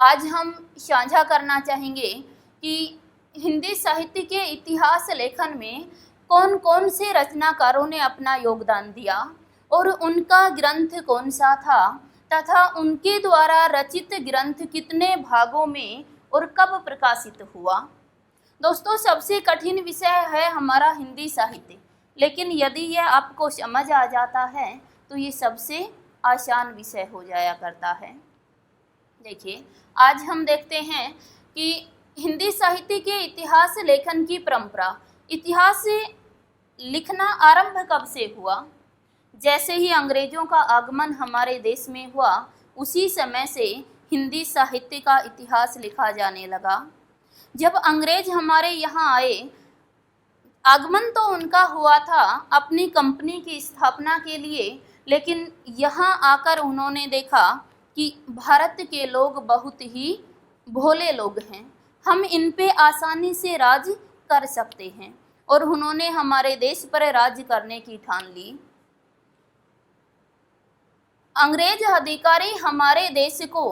आज हम साझा करना चाहेंगे कि हिंदी साहित्य के इतिहास लेखन में कौन कौन से रचनाकारों ने अपना योगदान दिया और उनका ग्रंथ कौन सा था तथा उनके द्वारा रचित ग्रंथ कितने भागों में और कब प्रकाशित हुआ। दोस्तों, सबसे कठिन विषय है हमारा हिंदी साहित्य, लेकिन यदि यह आपको समझ आ जाता है तो ये सबसे आसान विषय हो जाया करता है। देखिए, आज हम देखते हैं कि हिंदी साहित्य के इतिहास लेखन की परंपरा, इतिहास लिखना आरंभ कब से हुआ। जैसे ही अंग्रेजों का आगमन हमारे देश में हुआ, उसी समय से हिंदी साहित्य का इतिहास लिखा जाने लगा। जब अंग्रेज हमारे यहाँ आए, आगमन तो उनका हुआ था अपनी कंपनी की स्थापना के लिए, लेकिन यहाँ आकर उन्होंने देखा कि भारत के लोग बहुत ही भोले लोग हैं, हम इन पे आसानी से राज कर सकते हैं, और उन्होंने हमारे देश पर राज करने की ठान ली। अंग्रेज अधिकारी हमारे देश को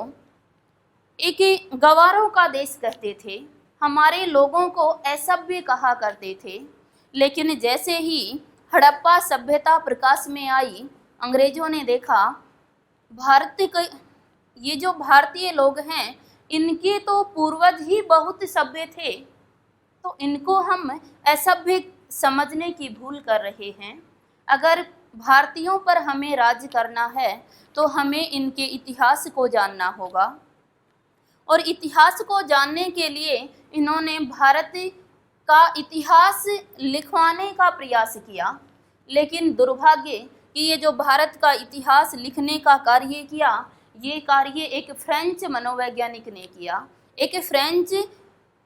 एक गवारों का देश कहते थे, हमारे लोगों को असभ्य कहा करते थे। लेकिन जैसे ही हड़प्पा सभ्यता प्रकाश में आई, अंग्रेजों ने देखा भारत के ये जो भारतीय लोग हैं, इनके तो पूर्वज ही बहुत सभ्य थे, तो इनको हम असभ्य समझने की भूल कर रहे हैं। अगर भारतीयों पर हमें राज करना है तो हमें इनके इतिहास को जानना होगा, और इतिहास को जानने के लिए इन्होंने भारत का इतिहास लिखवाने का प्रयास किया। लेकिन दुर्भाग्य कि ये जो भारत का इतिहास लिखने का कार्य किया, ये कार्य एक फ्रेंच मनोवैज्ञानिक ने किया, एक फ्रेंच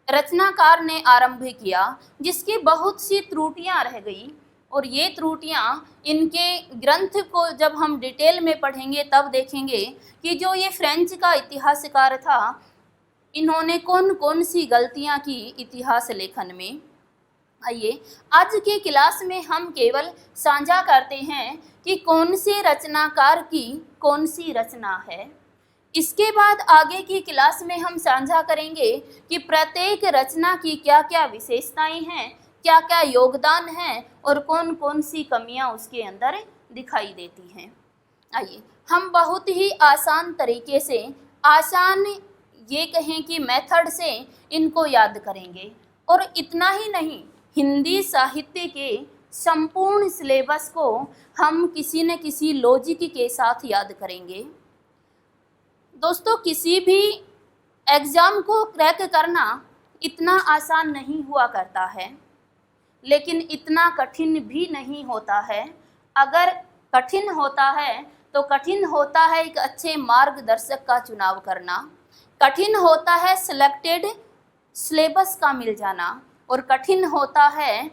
रचनाकार ने आरंभ किया, जिसकी बहुत सी त्रुटियां रह गई। और ये त्रुटियां इनके ग्रंथ को जब हम डिटेल में पढ़ेंगे तब देखेंगे कि जो ये फ्रेंच का इतिहासकार था, इन्होंने कौन कौन सी गलतियां की इतिहास लेखन में। आइए, आज के क्लास में हम केवल साझा करते हैं कि कौन से रचनाकार की कौन सी रचना है। इसके बाद आगे की क्लास में हम साझा करेंगे कि प्रत्येक रचना की क्या क्या विशेषताएं हैं, क्या क्या योगदान है, और कौन कौन सी कमियां उसके अंदर दिखाई देती हैं। आइए, हम बहुत ही आसान तरीके से, आसान ये कहें कि मेथड से इनको याद करेंगे। और इतना ही नहीं, हिंदी साहित्य के संपूर्ण सिलेबस को हम किसी न किसी लॉजिक के साथ याद करेंगे। दोस्तों, किसी भी एग्ज़ाम को क्रैक करना इतना आसान नहीं हुआ करता है, लेकिन इतना कठिन भी नहीं होता है। अगर कठिन होता है तो कठिन होता है एक अच्छे मार्गदर्शक का चुनाव करना, कठिन होता है सिलेक्टेड सिलेबस का मिल जाना, और कठिन होता है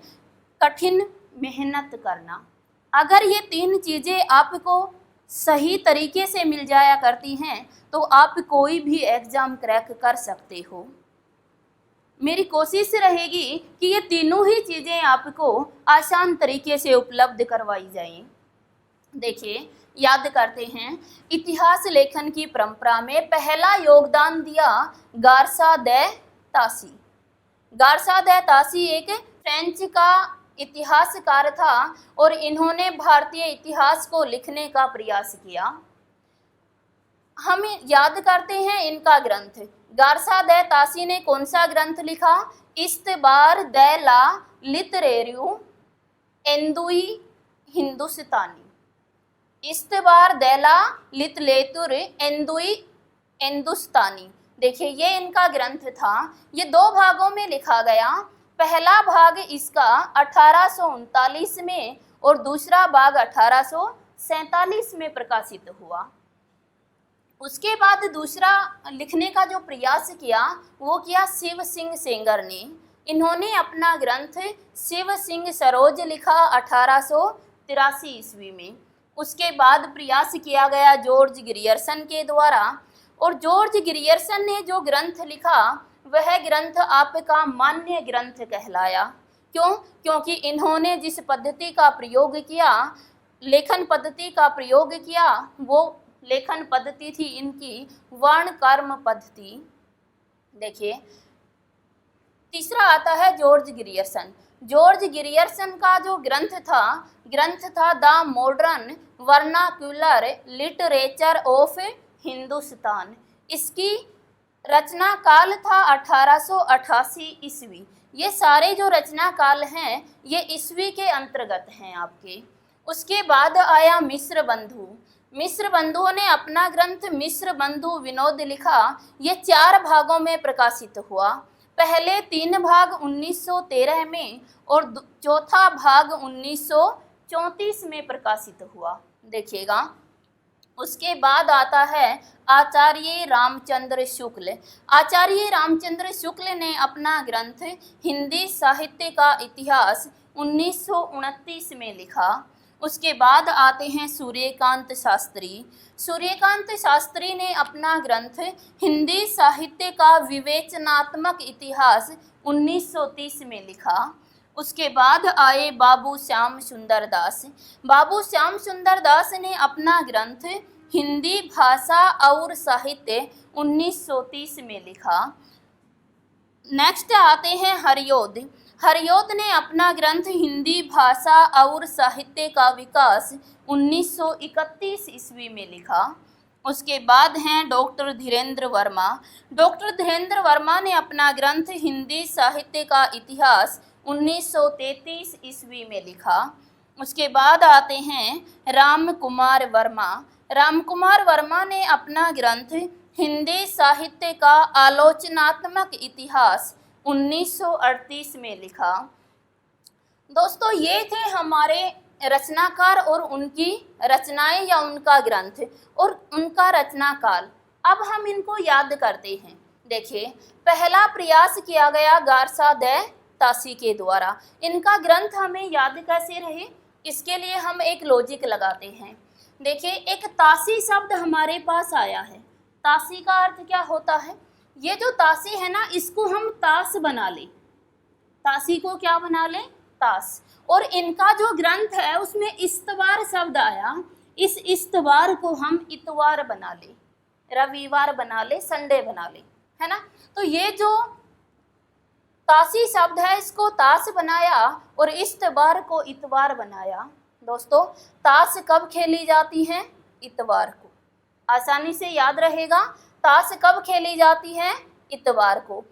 कठिन मेहनत करना। अगर ये तीन चीज़ें आपको सही तरीके से मिल जाया करती हैं तो आप कोई भी एग्ज़ाम क्रैक कर सकते हो। मेरी कोशिश रहेगी कि ये तीनों ही चीज़ें आपको आसान तरीके से उपलब्ध करवाई जाएं। देखिए, याद करते हैं, इतिहास लेखन की परंपरा में पहला योगदान दिया गारसा दे तासी। गारसा दे तासी एक फ्रेंच का इतिहासकार था और इन्होंने भारतीय इतिहास को लिखने का प्रयास किया। हम याद करते हैं इनका ग्रंथ। गारसा दे तासी ने कौन सा ग्रंथ लिखा? इस्तबार दे ला लिटरेरू एंदुई हिंदुस्तानी। इस्तबार दे ला लिटरेतुर एंदुई हिंदुस्तानी। देखिए, ये इनका ग्रंथ था। ये दो भागों में लिखा गया। पहला भाग इसका 1839 में और दूसरा भाग 1847 में प्रकाशित हुआ। उसके बाद दूसरा लिखने का जो प्रयास किया वो किया शिव सिंह सेंगर ने। इन्होंने अपना ग्रंथ शिव सिंह सरोज लिखा 1883 ईस्वी में। उसके बाद प्रयास किया गया जॉर्ज ग्रियर्सन के द्वारा, और जॉर्ज ग्रियर्सन ने जो ग्रंथ लिखा वह ग्रंथ आपका मान्य ग्रंथ कहलाया। क्यों? क्योंकि इन्होंने जिस पद्धति का प्रयोग किया, लेखन पद्धति का प्रयोग किया, वो लेखन पद्धति थी इनकी वर्ण कर्म पद्धति। देखिए तीसरा आता है जॉर्ज ग्रियर्सन। जॉर्ज ग्रियर्सन का जो ग्रंथ था the modern vernacular literature of Hindustan. इसकी रचना काल था 1888 ईस्वी। ये सारे जो रचना काल हैं ये ईस्वी के अंतर्गत हैं आपके। उसके बाद आया मिश्र बंधु। मिश्र बंधुओं ने अपना ग्रंथ मिश्र बंधु विनोद लिखा। ये 4 भागों में प्रकाशित हुआ। पहले 3 भाग 1913 में और चौथा भाग 1934 में प्रकाशित हुआ। देखिएगा उसके बाद आता है आचार्य रामचंद्र शुक्ल। आचार्य रामचंद्र शुक्ल ने अपना ग्रंथ हिंदी साहित्य का इतिहास 1929 में लिखा। उसके बाद आते हैं सूर्यकांत शास्त्री। सूर्यकांत शास्त्री ने अपना ग्रंथ हिंदी साहित्य का विवेचनात्मक इतिहास 1930 में लिखा। उसके बाद आए बाबू श्याम सुंदर दास। बाबू श्याम सुंदर दास ने अपना ग्रंथ हिंदी भाषा और साहित्य 1930 में लिखा। नेक्स्ट आते हैं हरियोध। हरियोध ने अपना ग्रंथ हिंदी भाषा और साहित्य का विकास 1931 ईस्वी में लिखा। उसके बाद हैं डॉक्टर धीरेन्द्र वर्मा। डॉक्टर धीरेन्द्र वर्मा ने अपना ग्रंथ हिंदी साहित्य का इतिहास 1933 ईस्वी में लिखा। उसके बाद आते हैं राम कुमार वर्मा। राम कुमार वर्मा ने अपना ग्रंथ हिंदी साहित्य का आलोचनात्मक इतिहास 1938 में लिखा। दोस्तों ये थे हमारे रचनाकार और उनकी रचनाएं या उनका ग्रंथ और उनका रचना काल। अब हम इनको याद करते हैं। देखिए पहला प्रयास किया गया गारसा द तासी के द्वारा। इनका ग्रंथ हमें याद कैसे रहे, इसके लिए हम एक लॉजिक लगाते हैं। देखिए एक तासी शब्द हमारे पास आया है। तासी का अर्थ क्या होता है? ये जो तासी है ना इसको हम ताश बना लें। तासी को क्या बना लें? ताश। और इनका जो ग्रंथ है उसमें इस्तवार शब्द आया। इस इस्तवार को हम इतवार बना ले, रविवार बना ले, संडे बना ले, है ना। तो ये जो तासी शब्द है इसको ताश बनाया और इस्तवार को इतवार बनाया। दोस्तों ताश कब खेली जाती है? इतवार को। आसानी से याद रहेगा, ताश कब खेली जाती है? इतवार को।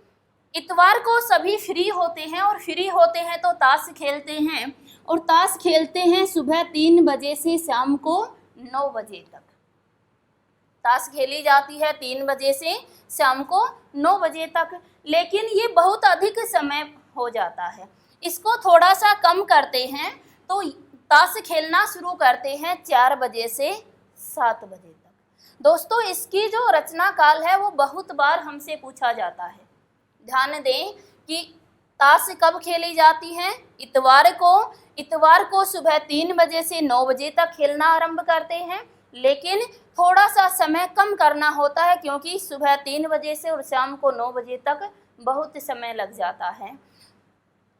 इतवार को सभी फ्री होते हैं और फ्री होते हैं तो ताश खेलते हैं। और ताश खेलते हैं सुबह 3 बजे से शाम को 9 बजे तक। ताश खेली जाती है 3 बजे से शाम को 9 बजे तक। लेकिन ये बहुत अधिक समय हो जाता है। इसको थोड़ा सा कम करते हैं तो ताश खेलना शुरू करते हैं 4 बजे से 7 बजे तक। दोस्तों इसकी जो रचना काल है वो बहुत बार हमसे पूछा जाता है। ध्यान दें कि ताश कब खेली जाती है? इतवार को। इतवार को सुबह 3 बजे से 9 बजे तक खेलना आरंभ करते हैं। लेकिन थोड़ा सा समय कम करना होता है क्योंकि सुबह 3 बजे से और शाम को 9 बजे तक बहुत समय लग जाता है।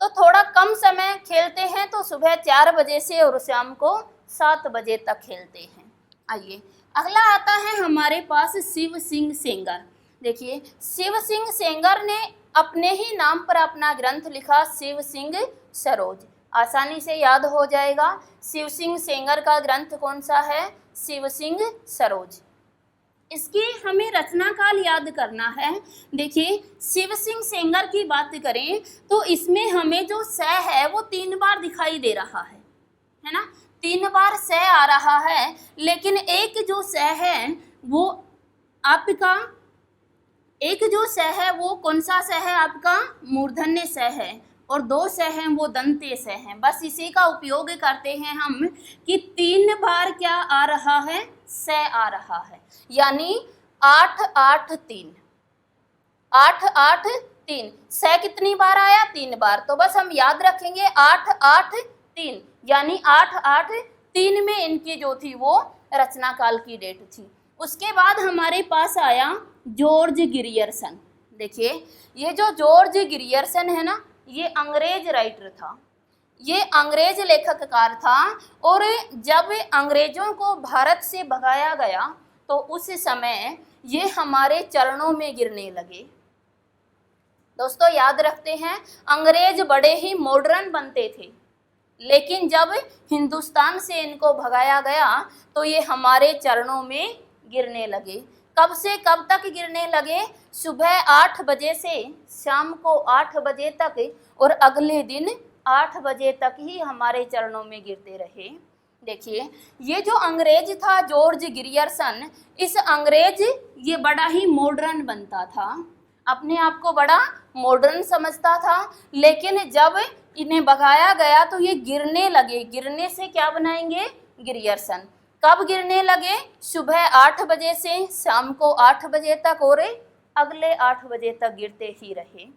तो थोड़ा कम समय खेलते हैं तो सुबह 4 बजे से और शाम को 7 बजे तक खेलते हैं। आइए अगला आता है हमारे पास शिव सिंह सेंगर। देखिए शिव सिंह सेंगर ने अपने ही नाम पर अपना ग्रंथ लिखा, शिव सिंह सरोज। आसानी से याद हो जाएगा। शिव सिंह सेंगर का ग्रंथ कौन सा है? शिव सिंह सरोज। इसकी हमें रचना काल याद करना है। देखिए शिव सिंह सेंगर की बात करें तो इसमें हमें जो स है वो 3 बार दिखाई दे रहा है ना। 3 बार स आ रहा है। लेकिन एक जो स है वो आपका, एक जो स है वो कौन सा स है? आपका मूर्धन्य स है। और 2 स हैं वो दंते स हैं। बस इसी का उपयोग करते हैं हम कि 3 बार क्या आ रहा है? स आ रहा है। यानी 8 8 3, 8 8 3। स कितनी बार आया? 3 बार। तो बस हम याद रखेंगे 8 8 3, यानी 8 8 3 में इनकी जो थी वो रचना काल की डेट थी। उसके बाद हमारे पास आया जॉर्ज ग्रियर्सन। देखिए ये जो जॉर्ज ग्रियर्सन है ना ये अंग्रेज राइटर था। ये अंग्रेज लेखककार था। और जब अंग्रेजों को भारत से भगाया गया तो उस समय ये हमारे चरणों में गिरने लगे। दोस्तों याद रखते हैं, अंग्रेज बड़े ही मॉडर्न बनते थे, लेकिन जब हिंदुस्तान से इनको भगाया गया तो ये हमारे चरणों में गिरने लगे। कब से कब तक गिरने लगे? सुबह 8 बजे से शाम को 8 बजे तक, और अगले दिन 8 बजे तक ही हमारे चरणों में गिरते रहे। देखिए, ये जो अंग्रेज था जॉर्ज ग्रियर्सन, इस अंग्रेज ये बड़ा ही मॉडर्न बनता था, अपने आप को बड़ा मॉडर्न समझता था, लेकिन जब इन्हें भगाया गया तो ये गिरने लगे। गिरने से क्या बनाएंगे? ग्रियर्सन। कब गिरने लगे? सुबह 8 बजे से शाम को 8 बजे तक, और अगले 8 बजे तक गिरते ही रहे।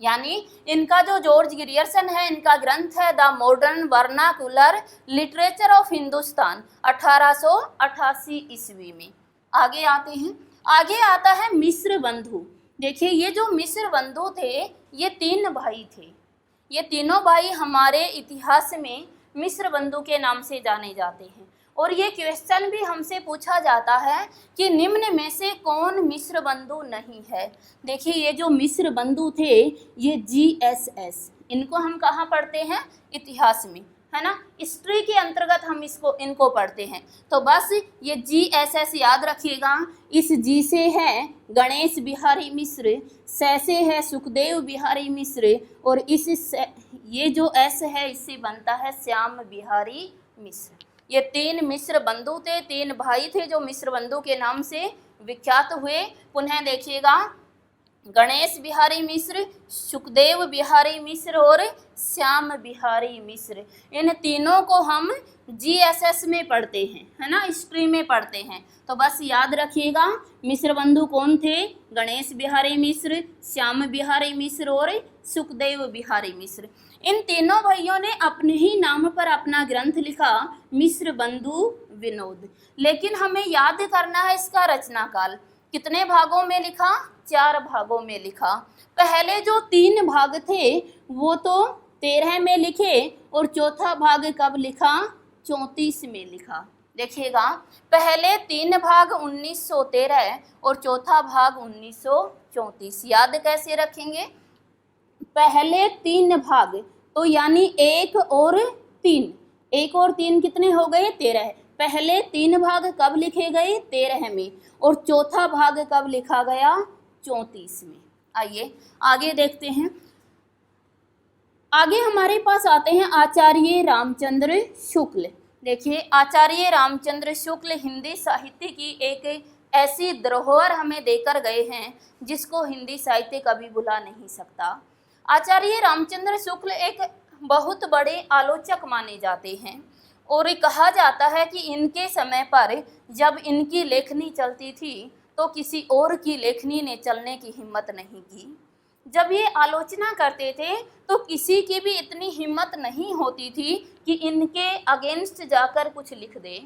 यानी इनका जो जॉर्ज ग्रियर्सन है, इनका ग्रंथ है the modern vernacular literature of Hindustan, 1888 ईस्वी में। आगे आते हैं, आगे आता है मिस्र बंधु। देखिए, ये जो मिस्र बंधु थे ये 3 भाई थे। ये तीनों भाई हमारे इतिहास में मिस्र बंधु के नाम से जाने जाते हैं। और ये क्वेश्चन भी हमसे पूछा जाता है कि निम्न में से कौन मिस्र बंधु नहीं है। देखिए, ये जो मिस्र बंधु थे ये GSS, इनको हम कहाँ पढ़ते हैं? इतिहास में, है ना, हिस्ट्री के अंतर्गत हम इनको पढ़ते हैं। तो बस ये GSS याद रखिएगा। इस G से है गणेश बिहारी मिश्र, से है सुखदेव बिहारी मिश्र, और ये जो S है इससे बनता है श्याम बिहारी मिश्र। ये 3 मिस्र बंधु थे, 3 भाई थे जो मिस्र बंधु के नाम से विख्यात हुए। पुनः देखिएगा, गणेश बिहारी मिश्र, सुखदेव बिहारी मिश्र और श्याम बिहारी मिश्र, इन तीनों को हम GSS में पढ़ते हैं, है ना, हिस्ट्री में पढ़ते हैं। तो बस याद रखिएगा, मिस्र बंधु कौन थे? गणेश बिहारी मिश्र, श्याम बिहारी मिश्र और सुखदेव बिहारी मिश्र। इन तीनों भाइयों ने अपने ही नाम पर अपना ग्रंथ लिखा, मिस्र बंधु विनोद। लेकिन हमें याद करना है इसका रचना काल। कितने भागों में लिखा? 4 भागों में लिखा। पहले जो 3 भाग थे वो तो 13 में लिखे, और चौथा भाग कब लिखा? 34 में लिखा। देखिएगा, पहले 3 भाग 1913 और चौथा भाग 1934। याद कैसे रखेंगे? पहले 3 भाग, तो यानी 1 और 3, 1 और 3 कितने हो गए? 13। पहले 3 भाग कब लिखे गए? 13 में, और चौथा भाग कब लिखा गया? 34 में। आइए आगे देखते हैं। आगे हमारे पास आते हैं आचार्य रामचंद्र शुक्ल। देखिए, आचार्य रामचंद्र शुक्ल हिंदी साहित्य की एक ऐसी धरोहर हमें देकर गए हैं जिसको हिंदी साहित्य कभी भुला नहीं सकता। आचार्य रामचंद्र शुक्ल एक बहुत बड़े आलोचक माने जाते हैं, और कहा जाता है कि इनके समय पर जब इनकी लेखनी चलती थी तो किसी और की लेखनी ने चलने की हिम्मत नहीं की। जब ये आलोचना करते थे तो किसी की भी इतनी हिम्मत नहीं होती थी कि इनके अगेंस्ट जाकर कुछ लिख दे।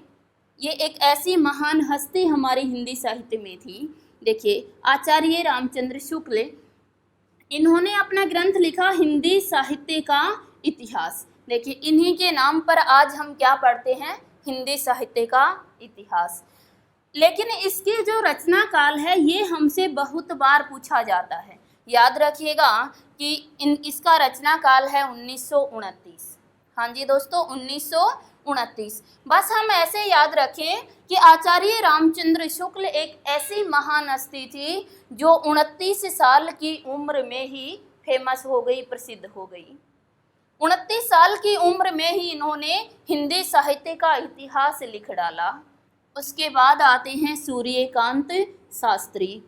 ये एक ऐसी महान हस्ती हमारी हिंदी साहित्य में थी। देखिए, आचार्य रामचंद्र शुक्ल, इन्होंने अपना ग्रंथ लिखा हिंदी साहित्य का इतिहास। देखिए, इन्हीं के नाम पर आज हम क्या पढ़ते हैं? हिंदी साहित्य का इतिहास। लेकिन इसकी जो रचना काल है ये हमसे बहुत बार पूछा जाता है। याद रखिएगा कि इसका रचना काल है 1929। हाँ जी दोस्तों, 1929। बस हम ऐसे याद रखें कि आचार्य रामचंद्र शुक्ल एक ऐसी महान हस्ती थी जो 29 साल की उम्र में ही फेमस हो गई, प्रसिद्ध हो गई। 29 साल की उम्र में ही इन्होंने हिंदी साहित्य का इतिहास लिख डाला। उसके बाद आते हैं सूर्यकांत शास्त्री।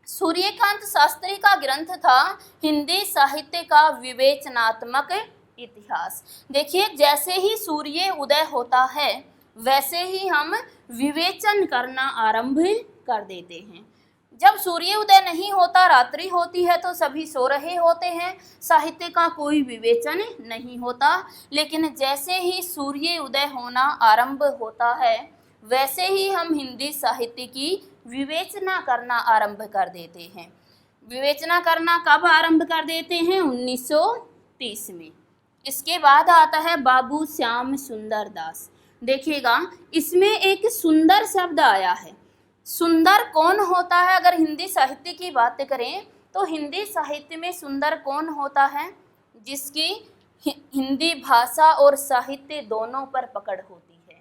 सूर्यकांत शास्त्री का ग्रंथ था हिंदी साहित्य का विवेचनात्मक इतिहास। देखिए, जैसे ही सूर्य उदय होता है वैसे ही हम विवेचन करना आरंभ कर देते हैं। जब सूर्य उदय नहीं होता, रात्रि होती है, तो सभी सो रहे होते हैं, साहित्य का कोई विवेचन नहीं होता। लेकिन जैसे ही सूर्य उदय होना आरंभ होता है वैसे ही हम हिंदी साहित्य की विवेचना करना आरंभ कर देते हैं। विवेचना करना कब आरंभ कर देते हैं? 1930 में। इसके बाद आता है बाबू श्याम सुंदर दास। देखिएगा इसमें एक सुंदर शब्द आया है। सुंदर कौन होता है? अगर हिंदी साहित्य की बात करें तो हिंदी साहित्य में सुंदर कौन होता है? जिसकी हिंदी भाषा और साहित्य दोनों पर पकड़ होती है,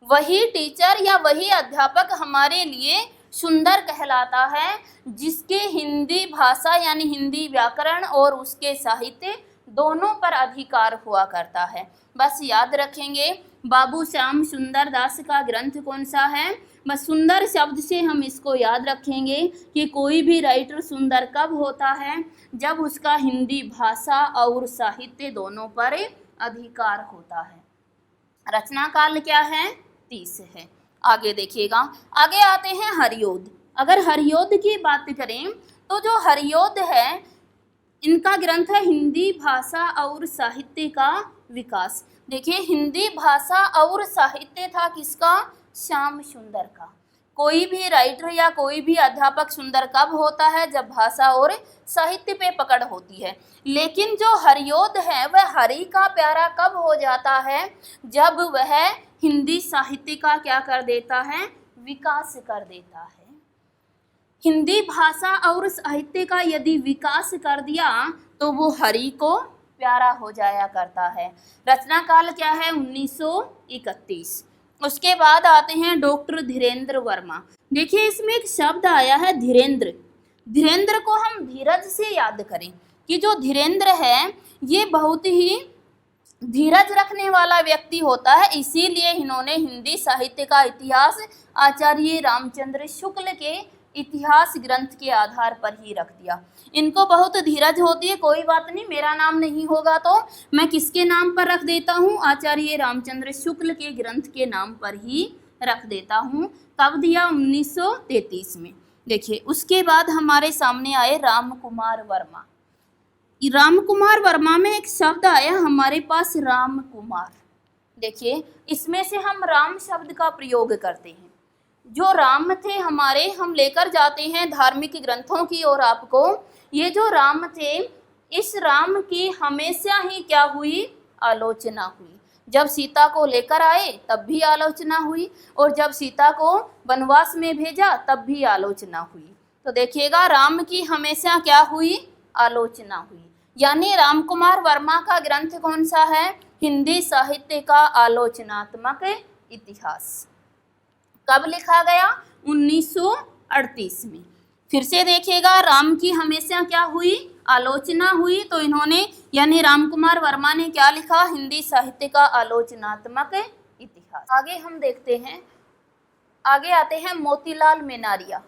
वही टीचर या वही अध्यापक हमारे लिए सुंदर कहलाता है, जिसके हिंदी भाषा यानी हिंदी व्याकरण और उसके साहित्य दोनों पर अधिकार हुआ करता है। बस याद रखेंगे बाबू श्याम सुंदर दास का ग्रंथ कौन सा है। बस सुंदर शब्द से हम इसको याद रखेंगे कि कोई भी राइटर सुंदर कब होता है? जब उसका हिंदी भाषा और साहित्य दोनों पर अधिकार होता है। रचना काल क्या है? 30 है। आगे देखिएगा, आगे आते हैं हरियोध। अगर हरियोध की बात करें तो जो हरियोध है इनका ग्रंथ है हिंदी भाषा और साहित्य का विकास। देखिए हिंदी भाषा और साहित्य था किसका? श्याम सुंदर का। कोई भी राइटर या कोई भी अध्यापक सुंदर कब होता है? जब भाषा और साहित्य पे पकड़ होती है। लेकिन जो हरियोध है वह हरि का प्यारा कब हो जाता है? जब वह हिंदी साहित्य का क्या कर देता है? विकास कर देता है। हिंदी भाषा और साहित्य का यदि विकास कर दिया तो वो हरि को प्यारा हो जाया करता है। रचना काल क्या है? 1931। उसके बाद आते हैं डॉक्टर धीरेन्द्र वर्मा। देखिए इसमें एक शब्द आया है धीरेन्द्र। धीरेन्द्र को हम धीरज से याद करें कि जो धीरेन्द्र है ये बहुत ही धीरज रखने वाला व्यक्ति होता है, इसीलिए इन्होंने हिंदी साहित्य का इतिहास आचार्य रामचंद्र शुक्ल के इतिहास ग्रंथ के आधार पर ही रख दिया। इनको बहुत धीरज होती है, कोई बात नहीं मेरा नाम नहीं होगा तो मैं किसके नाम पर रख देता हूँ? आचार्य रामचंद्र शुक्ल के ग्रंथ के नाम पर ही रख देता हूँ। कब दिया? 1933 में। देखिए उसके बाद हमारे सामने आए राम कुमार वर्मा। राम कुमार वर्मा में एक शब्द आया हमारे पास राम कुमार। देखिए इसमें से हम राम शब्द का प्रयोग करते हैं। जो राम थे हमारे, हम लेकर जाते हैं धार्मिक ग्रंथों की और आपको ये जो राम थे इस राम की हमेशा ही क्या हुई? आलोचना हुई। जब सीता को लेकर आए तब भी आलोचना हुई और जब सीता को वनवास में भेजा तब भी आलोचना हुई। तो देखिएगा राम की हमेशा क्या हुई? आलोचना हुई। यानी राम कुमार वर्मा का ग्रंथ कौन सा है? हिंदी साहित्य का आलोचनात्मक इतिहास। कब लिखा गया? 1938 में। फिर से देखिएगा राम की हमेशा क्या हुई? आलोचना हुई। तो इन्होंने यानी राम कुमार वर्मा ने क्या लिखा? हिंदी साहित्य का आलोचनात्मक इतिहास। आगे हम देखते हैं, आगे आते हैं मोतीलाल मेनारिया।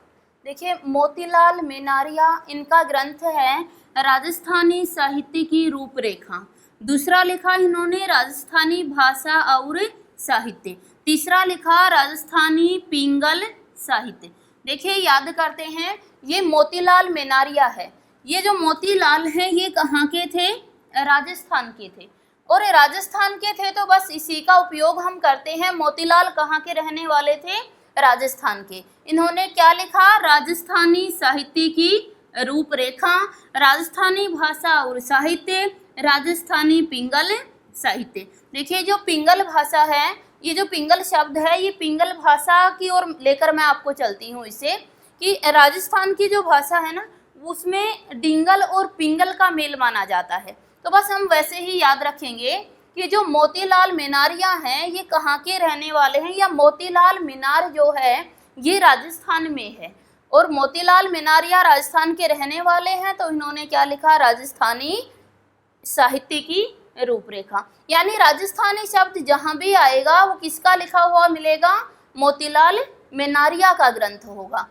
देखिए मोतीलाल मेनारिया इनका ग्रंथ है राजस्थानी साहित्य की रूपरेखा। दूसरा लिखा इन्होंने राजस्थानी भाषा और साहित्य। तीसरा लिखा राजस्थानी पिंगल साहित्य। देखिए याद करते हैं ये मोतीलाल मेनारिया है। ये जो मोतीलाल हैं ये कहाँ के थे? राजस्थान के थे। और राजस्थान के थे तो बस इसी का उपयोग हम करते हैं। मोतीलाल कहाँ के रहने वाले थे? राजस्थान के। इन्होंने क्या लिखा? राजस्थानी साहित्य की रूपरेखा, राजस्थानी भाषा और साहित्य, राजस्थानी पिंगल साहित्य। देखिए जो पिंगल भाषा है, ये जो पिंगल शब्द है ये पिंगल भाषा की ओर लेकर मैं आपको चलती हूँ इसे, कि राजस्थान की जो भाषा है ना उसमें डिंगल और पिंगल का मेल माना जाता है। तो बस हम वैसे ही याद रखेंगे कि जो मोतीलाल मेनारिया हैं ये कहाँ के रहने वाले हैं, या मोतीलाल मीनार जो है ये राजस्थान में है और मोतीलाल मेनारिया राजस्थान के रहने वाले हैं। तो इन्होंने क्या लिखा? राजस्थानी साहित्य की रूपरेखा। यानी राजस्थानी शब्द जहाँ भी आएगा वो किसका लिखा हुआ मिलेगा? मोतीलाल मेनारिया का ग्रंथ होगा।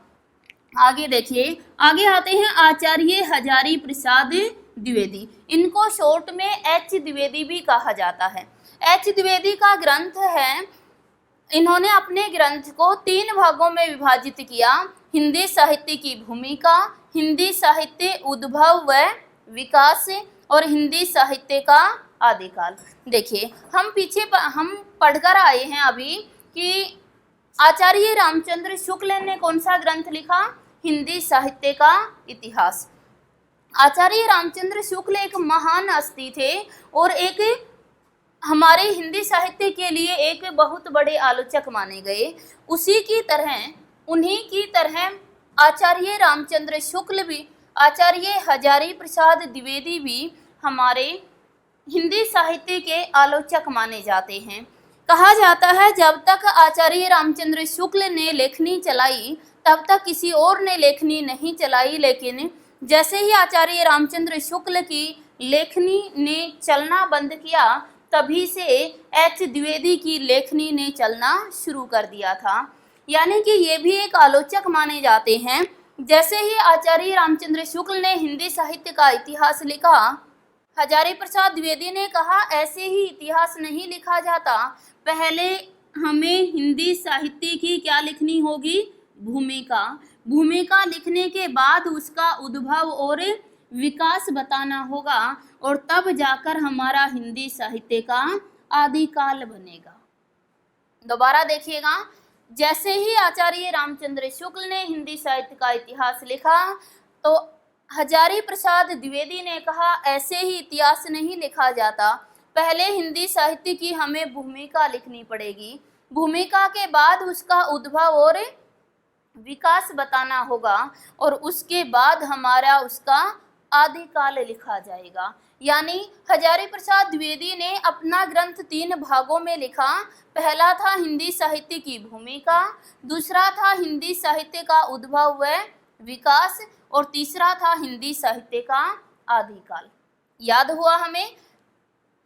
आगे देखिए, आगे आते हैं आचार्य हजारी प्रसाद द्विवेदी। इनको शॉर्ट में एच द्विवेदी भी कहा जाता है। एच द्विवेदी का ग्रंथ है, इन्होंने अपने ग्रंथ को 3 भागों में विभाजित किया। हिंदी साहित्य की भूमिका, हिंदी साहित्य उद्भव व विकास और हिंदी साहित्य का आदिकाल। देखिए हम पढ़कर आए हैं अभी कि आचार्य रामचंद्र शुक्ल ने कौन सा ग्रंथ लिखा? हिंदी साहित्य का इतिहास। आचार्य रामचंद्र शुक्ल एक महान हस्ती थे और एक हमारे हिंदी साहित्य के लिए एक बहुत बड़े आलोचक माने गए। उसी की तरह, उन्हीं की तरह आचार्य रामचंद्र शुक्ल भी, आचार्य हजारी प्रसाद द्विवेदी भी हमारे हिंदी साहित्य के आलोचक माने जाते हैं। कहा जाता है जब तक आचार्य रामचंद्र शुक्ल ने लेखनी चलाई तब तक किसी और ने लेखनी नहीं चलाई, लेकिन जैसे ही आचार्य रामचंद्र शुक्ल की लेखनी ने चलना बंद किया तभी से एच द्विवेदी की लेखनी ने चलना शुरू कर दिया था। यानी कि ये भी एक आलोचक माने जाते हैं। जैसे ही आचार्य रामचंद्र शुक्ल ने हिंदी साहित्य का इतिहास लिखा, हजारी प्रसाद द्विवेदी ने कहा ऐसे ही इतिहास नहीं लिखा जाता, पहले हमें हिंदी साहित्य की क्या लिखनी होगी, भूमिका। भूमिका लिखने के बाद उसका उद्भव और विकास बताना होगा और तब जाकर हमारा हिंदी साहित्य का आदिकाल बनेगा। दोबारा देखिएगा, जैसे ही आचार्य रामचंद्र शुक्ल ने हिंदी साहित्य का इतिहास लिखा तो हजारी प्रसाद द्विवेदी ने कहा ऐसे ही इतिहास नहीं लिखा जाता, पहले हिंदी साहित्य की हमें भूमिका लिखनी पड़ेगी, भूमिका के बाद उसका उद्भव और विकास बताना होगा और उसके बाद हमारा उसका आदिकाल लिखा जाएगा। यानी हजारी प्रसाद द्विवेदी ने अपना ग्रंथ 3 भागों में लिखा। पहला था हिंदी साहित्य की भूमिका, दूसरा था हिंदी साहित्य का उद्भव व विकास और तीसरा था हिंदी साहित्य का आदिकाल। याद हुआ हमें?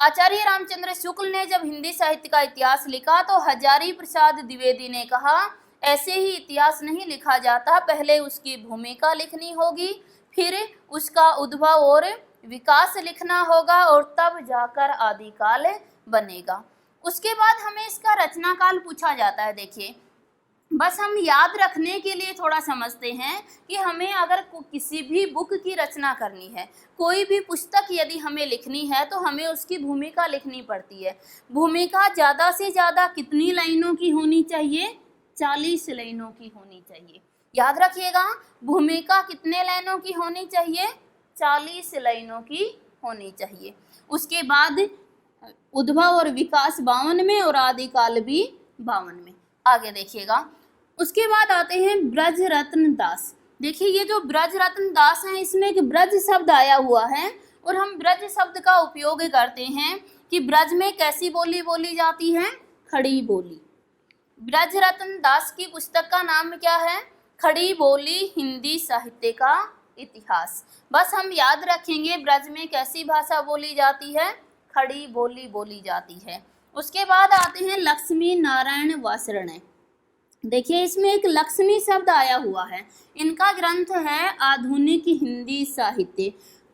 आचार्य रामचंद्र शुक्ल ने जब हिंदी साहित्य का इतिहास लिखा तो हजारी प्रसाद द्विवेदी ने कहा ऐसे ही इतिहास नहीं लिखा जाता, पहले उसकी भूमिका लिखनी होगी, फिर उसका उद्भव और विकास लिखना होगा और तब जाकर आदिकाल बनेगा। उसके बाद हमें इसका रचनाकाल पूछा जाता है। देखिए, बस हम याद रखने के लिए थोड़ा समझते हैं कि हमें अगर किसी भी बुक की रचना करनी है, कोई भी पुस्तक यदि हमें लिखनी है तो हमें उसकी भूमिका लिखनी पड़ती है। भूमिका ज़्यादा से ज़्यादा कितनी लाइनों की होनी चाहिए? 40 लाइनों की होनी चाहिए। याद रखिएगा, भूमिका कितने लाइनों की होनी चाहिए? 40 लाइनों की होनी चाहिए। उसके बाद उद्भव और विकास 52 में और आदिकाल भी 52 में। आगे देखिएगा, उसके बाद आते हैं ब्रजरत्न दास। देखिए, ये जो ब्रजरत्न दास हैं इसमें एक ब्रज शब्द आया हुआ है और हम ब्रज शब्द का उपयोग करते हैं कि ब्रज में कैसी बोली बोली जाती है? खड़ी बोली। ब्रजरत्न दास की पुस्तक का नाम क्या है? खड़ी बोली हिंदी साहित्य का इतिहास। बस हम याद रखेंगे ब्रज में कैसी भाषा बोली जाती है? खड़ी बोली बोली जाती है। उसके बाद आते हैं लक्ष्मी नारायण वासरण। देखिए, इसमें एक लक्ष्मी शब्द आया हुआ है। इनका ग्रंथ है आधुनिक हिंदी साहित्य।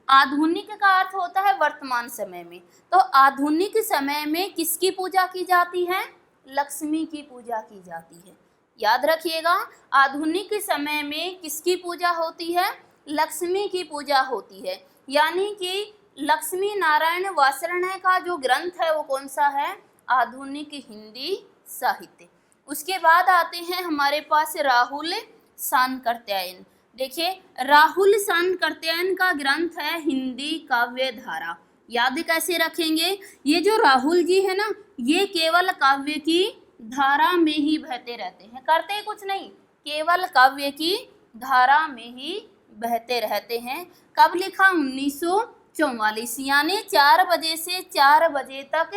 आधुनिक का अर्थ होता है वर्तमान समय में, तो आधुनिक समय में किसकी पूजा की जाती है? लक्ष्मी की पूजा की जाती है। याद रखिएगा, आधुनिक समय में किसकी पूजा होती है? लक्ष्मी की पूजा होती है। यानी कि लक्ष्मी नारायण वासरण का जो ग्रंथ है वो कौन सा है? आधुनिक हिंदी साहित्य। उसके बाद आते हैं हमारे पास राहुल सानकर्त्यायन। देखिए, राहुल सानकर्त्यायन का ग्रंथ है हिंदी काव्य धारा। याद कैसे रखेंगे? ये जो राहुल जी है ना, ये केवल काव्य की धारा में ही बहते रहते हैं, करते कुछ नहीं, केवल काव्य की धारा में ही बहते रहते हैं। कब लिखा? 1944। यानी 4 बजे से 4 बजे तक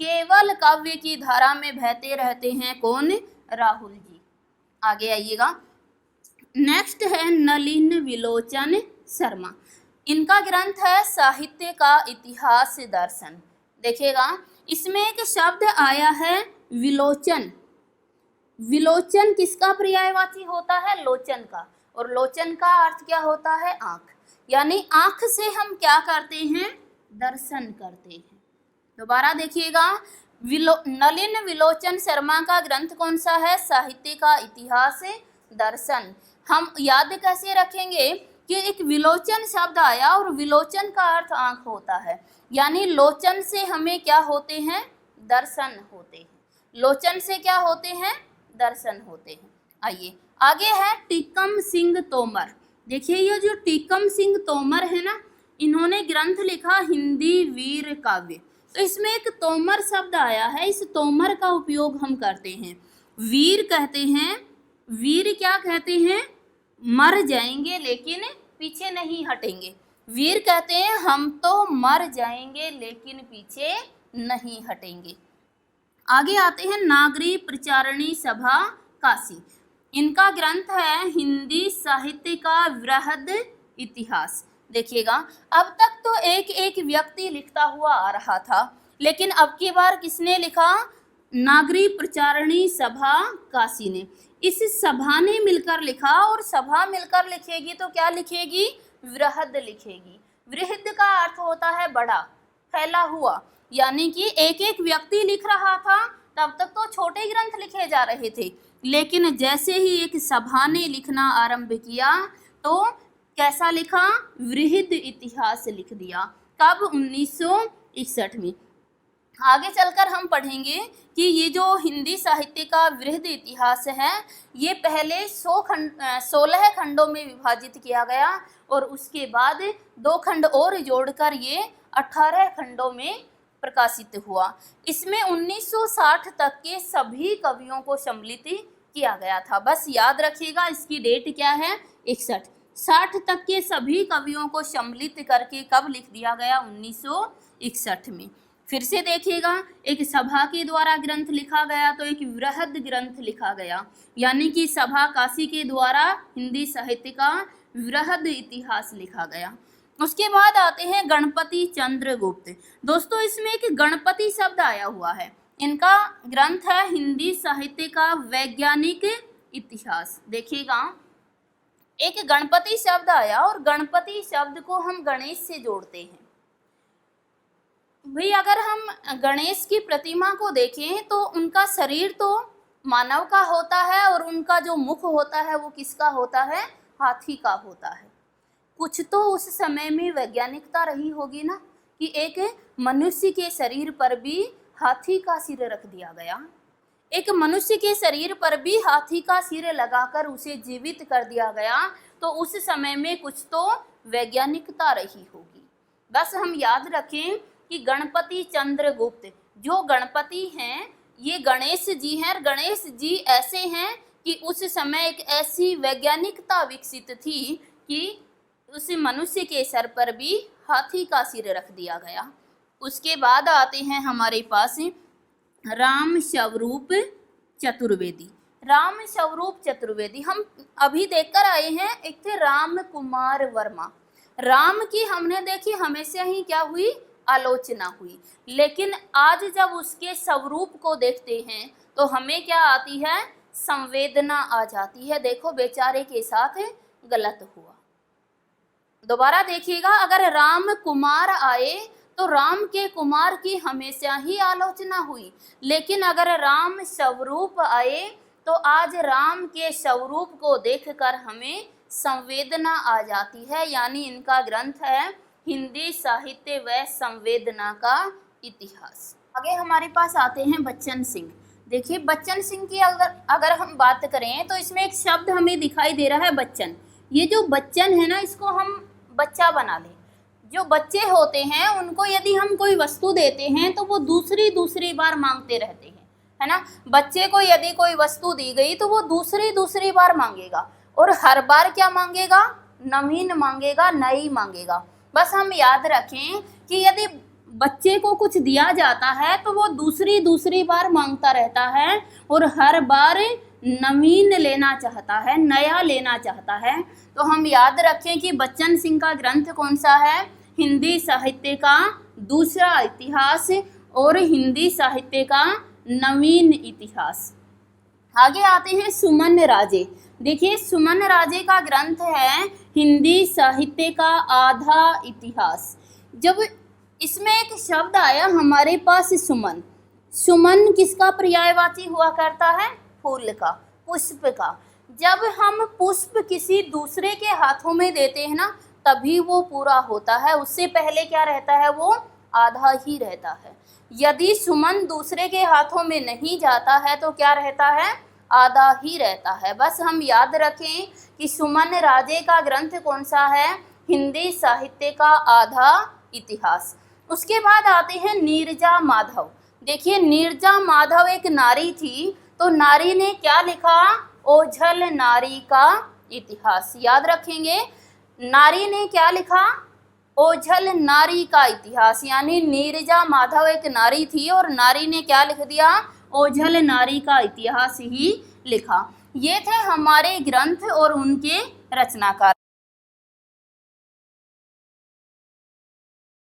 केवल काव्य की धारा में बहते रहते हैं। कौन? राहुल जी। आगे आइएगा, नेक्स्ट है नलिन विलोचन शर्मा। इनका ग्रंथ है साहित्य का इतिहास दर्शन। देखिएगा, इसमें एक शब्द आया है विलोचन। विलोचन किसका पर्यायवाची होता है? लोचन का। और लोचन का अर्थ क्या होता है? आँख। यानी आँख से हम क्या करते हैं? दर्शन करते हैं। दोबारा देखिएगा, नलिन विलोचन शर्मा का ग्रंथ कौन सा है? साहित्य का इतिहास दर्शन। हम याद कैसे रखेंगे कि एक विलोचन शब्द आया और विलोचन का अर्थ आँख होता है, यानी लोचन से हमें क्या होते हैं? दर्शन होते हैं। लोचन से क्या होते हैं? दर्शन होते हैं। आइए आगे है टीकम सिंह तोमर। देखिए, ये जो टीकम सिंह तोमर है ना, इन्होंने ग्रंथ लिखा हिंदी वीर काव्य। तो इसमें एक तोमर शब्द आया है, इस तोमर का उपयोग हम करते हैं। वीर कहते हैं, वीर क्या कहते हैं? मर जाएंगे लेकिन पीछे नहीं हटेंगे। वीर कहते हैं हम तो मर जाएंगे लेकिन पीछे नहीं हटेंगे। आगे आते हैं नागरी प्रचारणी सभा काशी। इनका ग्रंथ है हिंदी साहित्य का वृहद इतिहास। देखिएगा, अब तक तो एक एक व्यक्ति लिखता हुआ आ रहा था, लेकिन अब की बार किसने लिखा? नागरी प्रचारणी सभा काशी ने। इस सभा ने मिलकर लिखा, और सभा मिलकर लिखेगी तो क्या लिखेगी? वृहद लिखेगी। वृहद का अर्थ होता है बड़ा, फैला हुआ, यानी कि एक एक व्यक्ति लिख रहा था। तब तक तो छोटे ग्रंथ लिखे जा रहे थे, लेकिन जैसे ही एक सभा ने लिखना आरंभ किया तो कैसा लिखा? वृहद इतिहास लिख दिया। कब? 1961 में। आगे चलकर हम पढ़ेंगे कि ये जो हिंदी साहित्य का वृहद इतिहास है, ये पहले 16 खंडों में विभाजित किया गया, और उसके बाद 2 खंड और जोड़कर ये 18 खंडों में प्रकाशित हुआ। इसमें 1960 तक के सभी कवियों को सम्मिलित किया गया था। बस याद रखिएगा, इसकी डेट क्या है? 61। 60 तक के सभी कवियों को सम्मिलित करके कब लिख दिया गया? 1961 में। फिर से देखिएगा, एक सभा के द्वारा ग्रंथ लिखा गया तो एक वृहद ग्रंथ लिखा गया, यानी कि सभा काशी के द्वारा हिंदी साहित्य का वृहद इतिहास लिखा गया। उसके बाद आते हैं गणपति चंद्रगुप्त। दोस्तों, इसमें एक गणपति शब्द आया हुआ है। इनका ग्रंथ है हिंदी साहित्य का वैज्ञानिक इतिहास। देखिएगा, एक गणपति शब्द आया, और गणपति शब्द को हम गणेश से जोड़ते हैं। भाई, अगर हम गणेश की प्रतिमा को देखें तो उनका शरीर तो मानव का होता है, और उनका जो मुख होता है वो किसका होता है? हाथी का होता है। कुछ तो उस समय में वैज्ञानिकता रही होगी ना, कि एक मनुष्य के शरीर पर भी हाथी का सिर रख दिया गया, एक मनुष्य के शरीर पर भी हाथी का सिर लगाकर उसे जीवित कर दिया गया। तो उस समय में कुछ तो वैज्ञानिकता रही होगी। बस हम याद रखें कि गणपति चंद्रगुप्त, जो गणपति हैं ये गणेश जी हैं। गणेश जी ऐसे हैं कि उस समय एक ऐसी वैज्ञानिकता विकसित थी कि उस मनुष्य के सर पर भी हाथी का सिर रख दिया गया। उसके बाद आते हैं हमारे पास राम स्वरूप चतुर्वेदी। राम स्वरूप चतुर्वेदी हम अभी देखकर आए हैं। एक थे राम कुमार वर्मा। राम की हमने देखी हमेशा ही क्या हुई? आलोचना हुई, लेकिन आज जब उसके स्वरूप को देखते हैं तो हमें क्या आती है? संवेदना आ जाती है। देखो, बेचारे के साथ गलत हुआ। दोबारा देखिएगा, अगर राम कुमार आए तो राम के कुमार की हमेशा ही आलोचना हुई, लेकिन अगर राम स्वरूप आए तो आज राम के स्वरूप को देखकर हमें संवेदना आ जाती है। यानी इनका ग्रंथ है हिंदी साहित्य व संवेदना का इतिहास। आगे हमारे पास आते हैं बच्चन सिंह। देखिए, बच्चन सिंह की अगर हम बात करें तो इसमें एक शब्द हमें दिखाई दे रहा है, बच्चन। ये जो बच्चन है ना, इसको हम बच्चा बना लें। जो बच्चे होते हैं उनको यदि हम कोई वस्तु देते हैं तो वो दूसरी बार मांगते रहते हैं, है ना। बच्चे को यदि कोई वस्तु दी गई तो वो दूसरी बार मांगेगा, और हर बार क्या मांगेगा? नवीन मांगेगा, नई मांगेगा। बस हम याद रखें कि यदि बच्चे को कुछ दिया जाता है तो वो दूसरी बार मांगता रहता है, और हर बार नवीन लेना चाहता है, नया लेना चाहता है। तो हम याद रखें कि बच्चन सिंह का ग्रंथ कौन सा है? हिंदी साहित्य का दूसरा इतिहास और हिंदी साहित्य का नवीन इतिहास। आगे आते हैं सुमन राजे। देखिए, सुमन राजे का ग्रंथ है हिंदी साहित्य का आधा इतिहास। जब इसमें एक शब्द आया हमारे पास सुमन, सुमन किसका पर्यायवाची हुआ करता है? फूल का, पुष्प का। जब हम पुष्प किसी दूसरे के हाथों में देते हैं ना, तभी वो पूरा होता है। उससे पहले क्या रहता है? वो आधा ही रहता है। यदि सुमन दूसरे के हाथों में नहीं जाता है तो क्या रहता है? आधा ही रहता है। बस हम याद रखें कि सुमन राजे का ग्रंथ कौन सा है? हिंदी साहित्य का आधा इतिहास। उसके बाद आते हैं नीरजा माधव। देखिए नीरजा माधव एक नारी थी, तो नारी ने क्या लिखा? ओझल नारी का इतिहास। याद रखेंगे, नारी ने क्या लिखा? ओझल नारी का इतिहास। यानी नीरजा माधव एक नारी थी और नारी ने क्या लिख दिया? ओझल नारी का इतिहास ही लिखा। ये थे हमारे ग्रंथ और उनके रचनाकार।